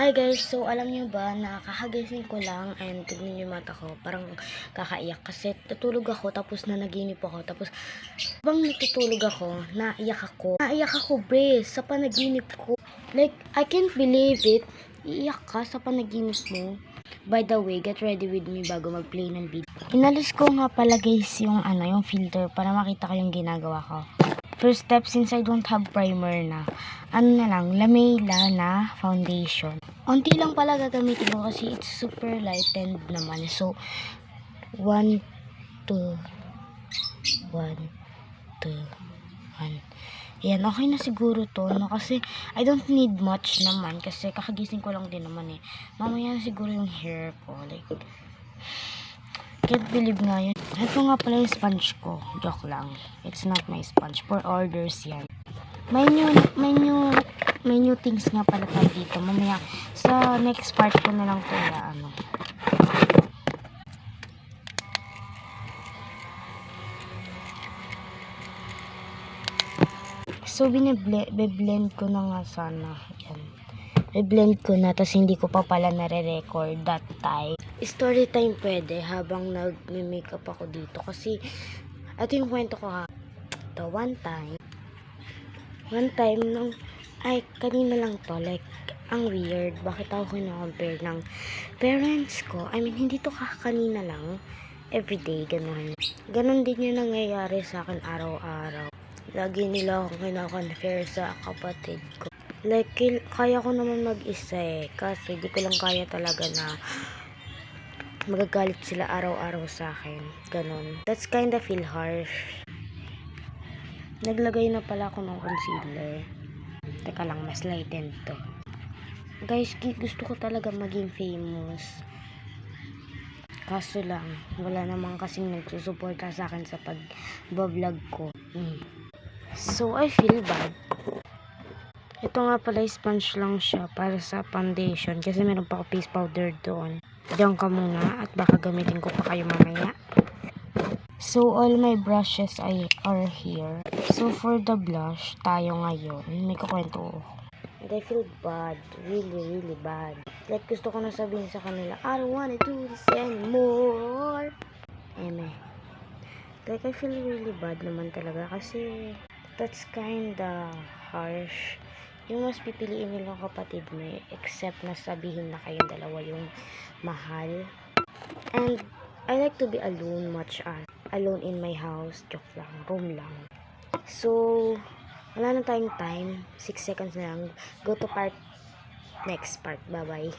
Hi guys, so alam niyo ba na kakagising ko lang and tignan niyo yung mata ko, parang kakaiyak kasi natulog ako tapos nanaginip ako tapos bang natutulog ako, naiyak ako bre sa panaginip ko. Like, I can't believe it, iiyak ka sa panaginip mo. By the way, get ready with me bago mag-play ng video. Inalis ko nga pala guys yung filter para makita ko yung ginagawa ko. First step, since I don't have primer na, Lamela na foundation. Unti lang pala gagamitin ko kasi it's super lightened naman. So, 1, 2, 1, 2, 1. Yan, okay na siguro to, no? Kasi I don't need much naman kasi kakagising ko lang din naman eh. Mamaya na siguro yung hair ko. Like, can't believe nga yun. Ito nga pala yung sponge ko. Joke lang. It's not my sponge. For orders yan. May new things nga pala tayo dito. Mamaya, sa next part ko na lang ito So, blend ko na nga sana. Yan. I-blend ko na, tas hindi ko pa pala nare-record that time. Story time pwede habang nag-makeup ako dito. Kasi, ito yung kwento ko ha. Ito, one time, kanina lang to, like, ang weird. Bakit ako kina-compare ng parents ko? I mean, hindi to kanina lang. Everyday, ganun. Ganun din yung nangyayari sa akin araw-araw. Lagi nila akong kina-compare sa kapatid ko. Like, kaya ko naman mag-isa eh. Kaso, di ko lang kaya talaga na magagalit sila araw-araw sa akin. Ganon. That's kinda feel harsh. Naglagay na pala ako ng concealer. Teka lang, mas lightened to. Guys, gusto ko talaga maging famous. Kaso lang, wala namang kasing nagsusuporta sa akin sa pag-vlog ko. So, I feel bad. Ito nga pala, sponge lang siya para sa foundation. Kasi meron pa ako face powder doon. Diyan ka muna at baka gamitin ko pa kayo mamaya. So, all my brushes are here. So, for the blush, tayo ngayon. May kukwento. And I feel bad. Really, really bad. Like, gusto ko na sabihin sa kanila, I don't wanna do this anymore. Like, I feel really bad naman talaga kasi that's kinda harsh. Yung mas pipiliin nilang kapatid mo except na sabihin na kayong dalawa yung mahal. And I like to be alone alone in my house. Joke lang, room lang. So, wala na tayong time. 6 seconds na lang. Go to next part. Bye-bye.